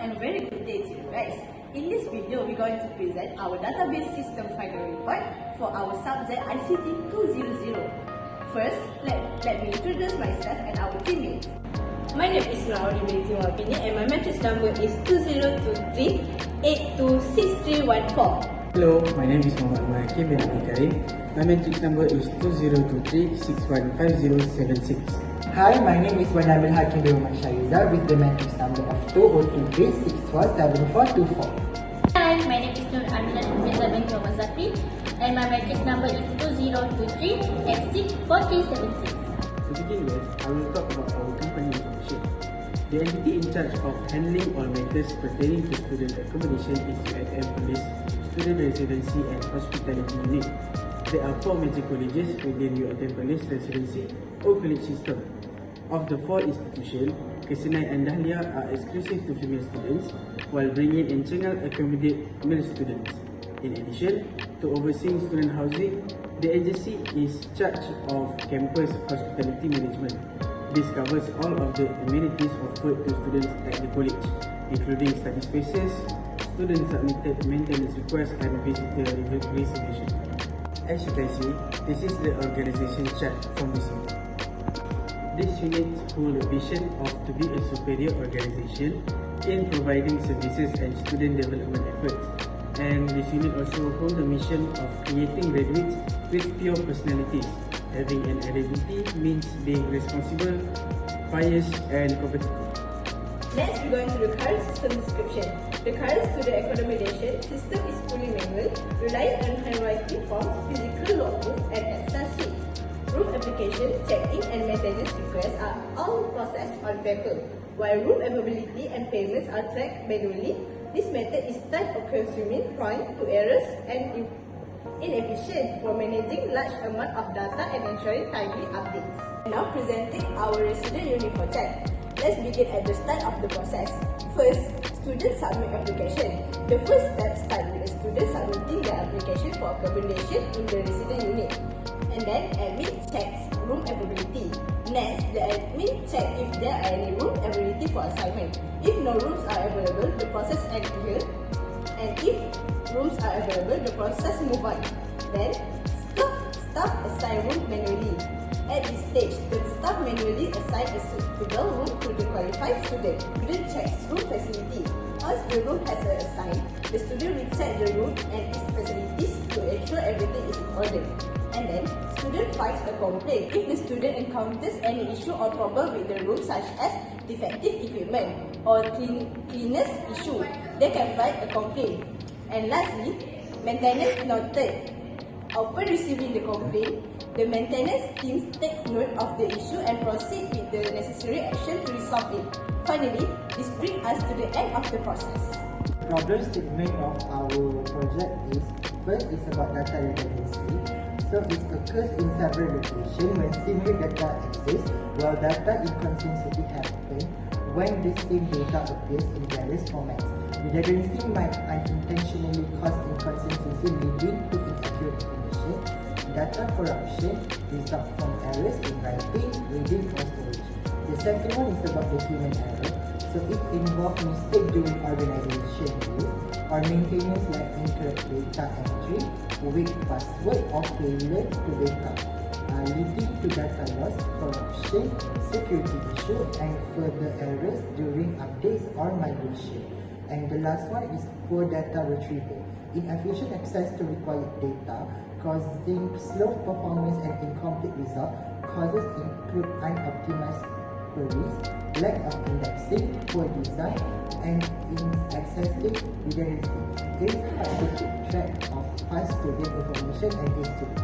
and very good day to you guys. In this video, we're going to present our database system final report for our subject ICT200. First, let me introduce myself and our teammates. My name is BINTI and my matrix number is 2023826314. Hello, my name is HAKIM bin KARIM. My matrix number is 2023615076. Hi, my name is NABIL HAKIM bin SHARIZAL with the matrix number of 2023647424. Hi, my name is AMIRA bin ZAKRI and my matrix number is 2023X64376. To begin with, I will talk about our company information. The entity in charge of handling all matters pertaining to student accommodation is UNM Police Student Residency and Hospitality Unit. There are 4 major colleges within UNM Police Residency or college system. Of the 4 institutions, Kesenai and Dahlia are exclusive to female students, while bringing in Chengal accommodate male students. In addition to overseeing student housing, the agency is charged of campus hospitality management. This covers all of the amenities offered to students at the college, including study spaces, student submitted maintenance requests and visitor reservation. As you can see, this is the organization chart from this unit. This unit holds a vision of to be a superior organization in providing services and student development efforts. And this unit also holds a mission of creating graduates with pure personalities. Having an identity means being responsible, pious, and competitive. Next, we're going to the current system description. The current student accommodation system is fully manual, relying on handwriting forms, physical logbook, and Excel sheet. Room application, check-in, and maintenance requests are all processed on paper, while room availability and payments are tracked manually. This method is time-consuming, prone to errors, and inefficient for managing large amount of data and ensuring timely updates. Now presenting our resident unit project. Let's begin at the start of the process. First, student submit application. The first step starts with the student submitting their application for accommodation in the resident unit. And then admin checks room availability. Next, the admin checks if there are any room availability for assignment. If no rooms are available, the process ends here. And if rooms are available, the process move on. Then, staff assign room manually. At this stage, the staff manually assign a suitable room to the qualified student. Student checks room facility. Once the room has been assigned, the student will check the room and its facilities to ensure everything is in order. And then, student files a complaint. If the student encounters any issue or problem with the room, such as defective equipment or cleanliness issue, they can file a complaint. And lastly, maintenance noted. Upon receiving the complaint, the maintenance team takes note of the issue and proceed with the necessary action to resolve it. Finally, this brings us to the end of the process. The problem statement of our project is, first is about data redundancy. So it occurs in several locations when similar data exists, while data inconsistency happens when the same data appears in various formats. Redundancy might unintentionally cause inconsistency leading to inaccurate information. Data corruption results from errors in writing, reading, or storage. The second one is about the human error. So it involves mistake during organization use or maintenance like incorrect data entry, weak password, or failure to backup, leading to data loss, corruption, security issue, and further errors during updates or migration. And the last one is poor data retrieval. Inefficient access to required data, causing slow performance and incomplete results. Causes include unoptimized queries, lack of indexing, poor design, and excessive redundancy. It is hard to keep track of past student information and history.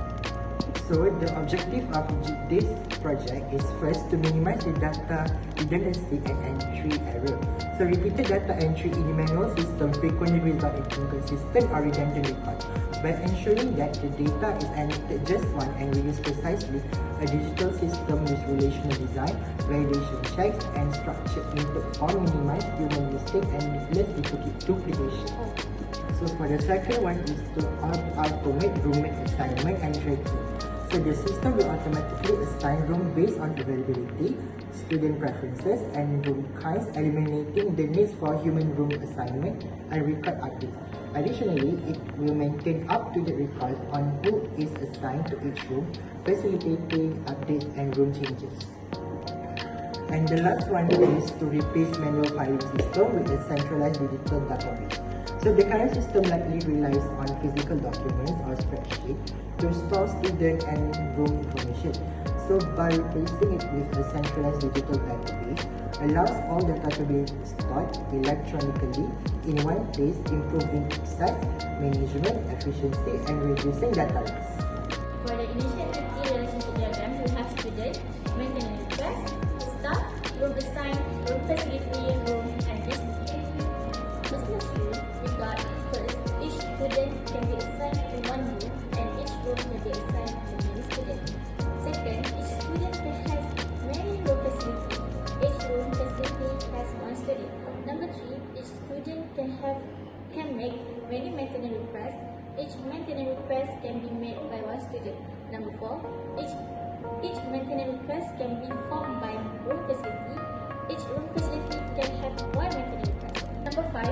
So the objective of this project is first to minimize the data redundancy and entry error. So repeated data entry in the manual system frequently result in inconsistent or redundant records. By ensuring that the data is entered just once and reused precisely, a digital system with relational design, validation checks, and structured input form minimize human mistake and replace duplication. So for the second one is to automate roommate assignment and tracking. So So the system will automatically assign room based on availability, student preferences, and room kinds, eliminating the needs for human room assignment and record updates. Additionally, it will maintain up-to-date records on who is assigned to each room, facilitating updates and room changes. And the last one is to replace manual filing system with a centralized digital database. So the current system likely relies on physical documents or spreadsheets to store student and room information. So by replacing it with a centralized digital database, allows all data to be stored electronically in one place, improving access, management, efficiency, and reducing data loss. For the initial activity relationship diagram, we have student, maintenance request, staff, room assigned, room facility, room, and business. Business room, we got first, each student can be assigned to one room, and each room can be assigned to many students. Second, each student can have many room facilities. Each room facility has one student. Number 3, each student can make many maintenance requests. Each maintenance request can be made by one student. Number 4, each maintenance request can be formed by room facility. Each room facility can have one maintenance request. Number 5,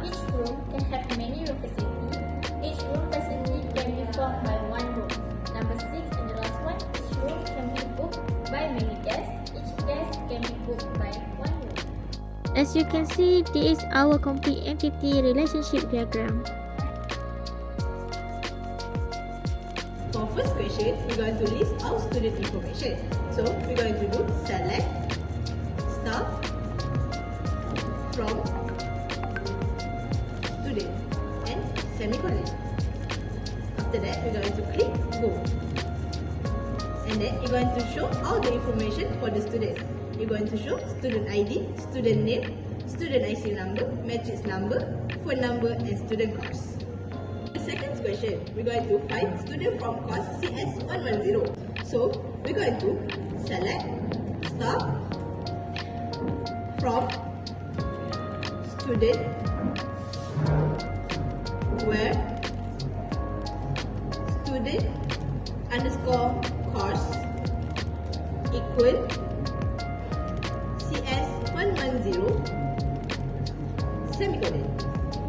each room can have many room facilities. Each room facility can be formed by one room. Number 6 and the last one, each room can be booked by many guests. Each guest can be booked by one room. As you can see, this is our complete entity relationship diagram. For first question, we're going to list our student information. So we're going to do select staff from student and semicolon. After that, we're going to click go. And then you're going to show all the information for the student. You're going to show student ID, student name, student IC number, matrix number, phone number, and student course. The second question, we're going to find student from course CS110. So we're going to select staff from student where student underscore course equal CS110 semicolon,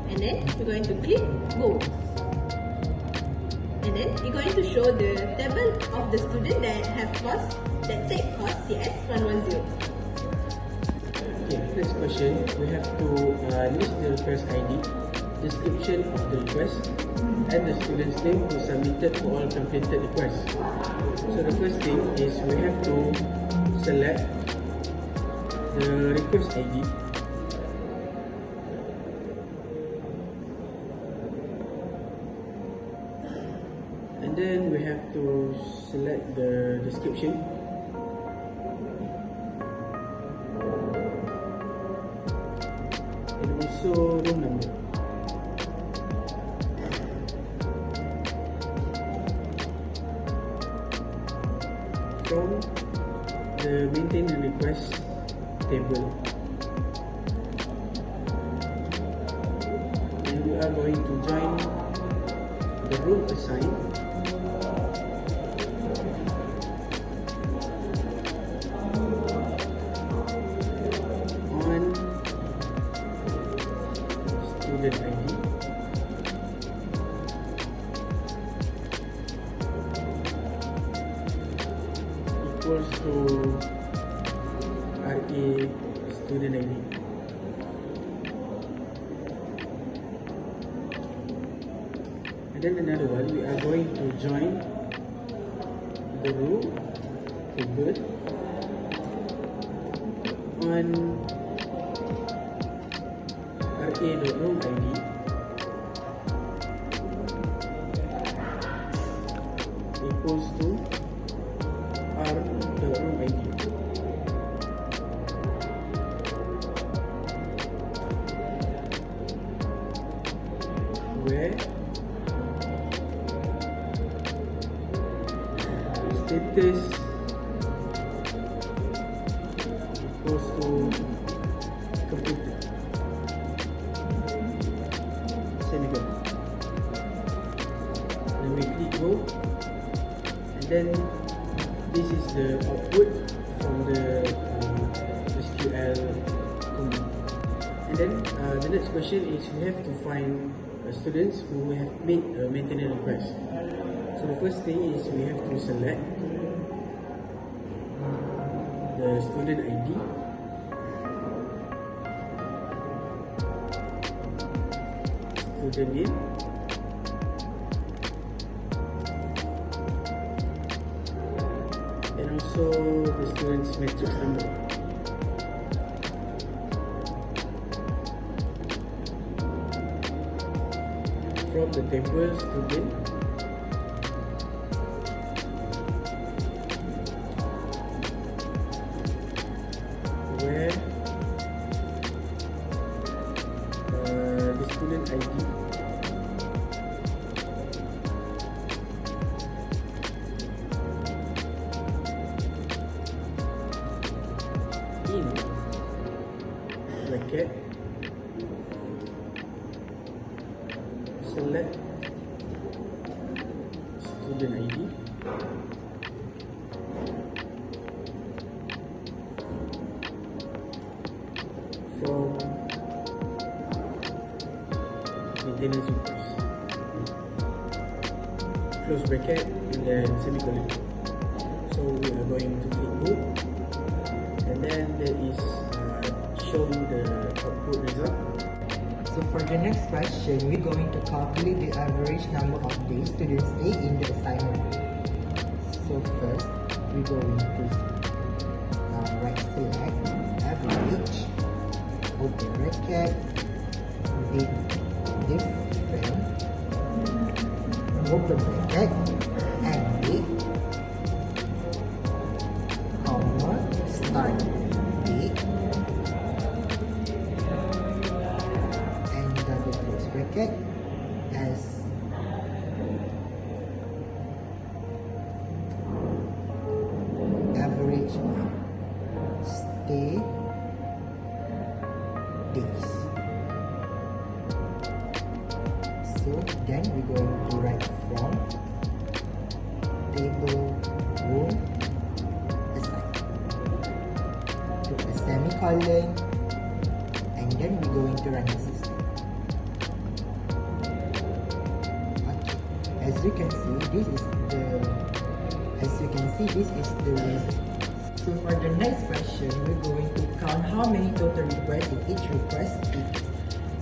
and then we're going to click go, and then you're going to show the table of the student that take course CS110. Okay, next question, we have to list the request ID, description of the request, and the student's name who submitted for all completed requests. So the first thing is we have to select the request ID. And then we have to select the description. And also room number. From the maintain request table, and we are going to join the room assigned on student ID equals to RA student ID. And then another one, we are going to join the room table on RA.room ID equals to R.room ID. Where status equals to completed. Semicolon. Then we click go, and then this is the output from the SQL command. And then the next question is we have to find students who have made a maintenance request. So the first thing is we have to select the student ID, student name, and also the student's matrix number. From the table student, where the student ID in bracket select student ID from maintenance request, close bracket and then semicolon. So we are going to click go, and then there is shown the output result. So for the next question, we're going to calculate the average number of days students stay in the assignment. So first, we're going to right select average, open bracket, with different, open bracket, and date, comma, start date, bracket as average stay days. So then we're going to write from table room assign to a semicolon, and then we're going to run the system. As you can see, this is the result. So for the next question, we're going to count how many total requests in each request is.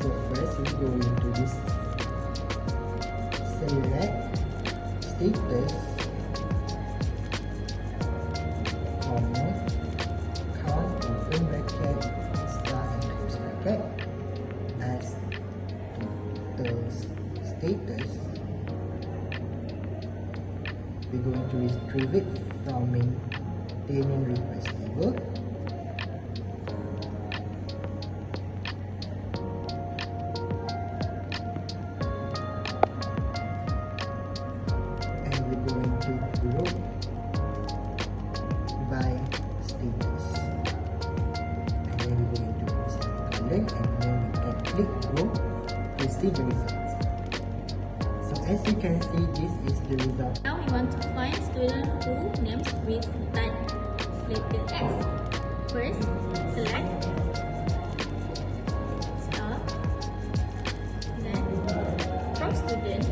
So first, we're going to just select status, comma, count, open bracket, start and close bracket as total status. We're going to retrieve it from maintaining request table. And we're going to group by status. And then we're going to put semicolon, and then we can click go to see the results. So as you can see, this is the result. Now we want to find student who names with that letter S. First, select star, then from student,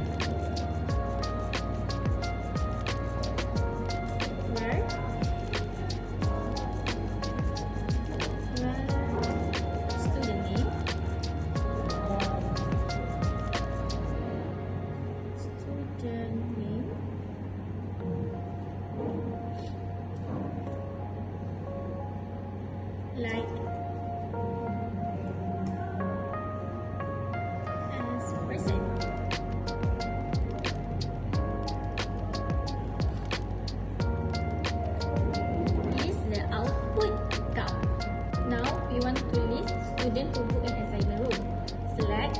where student name, like as percent. List the output count. Now we want to list student who book an assignment room. Select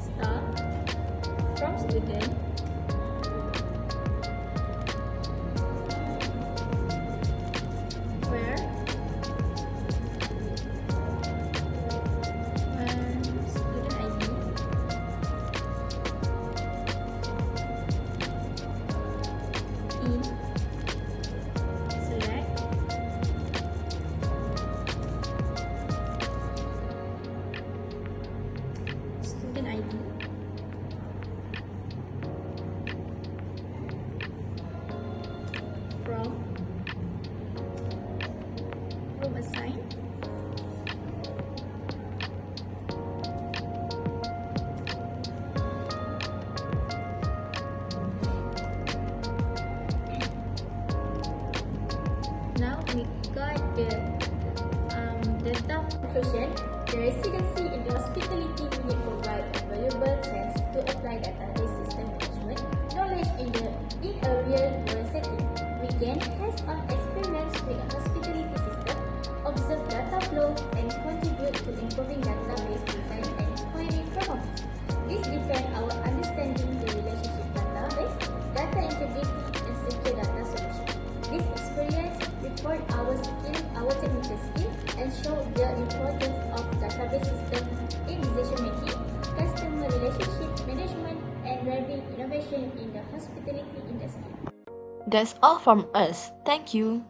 star from student, where in select student ID, from room assigned, now we got the data function. The residency in the hospitality unit provide a valuable chance to apply database system management knowledge in a real world setting. We gain hands-on experience with a hospitality system, observe data flow, and contribute to improving database design and query performance. This deepens our understanding the relationship database, data integrity, and secure data solution. This experience refine our technical skill and show the importance of database system in decision making, customer relationship management, and driving innovation in the hospitality industry. That's all from us. Thank you.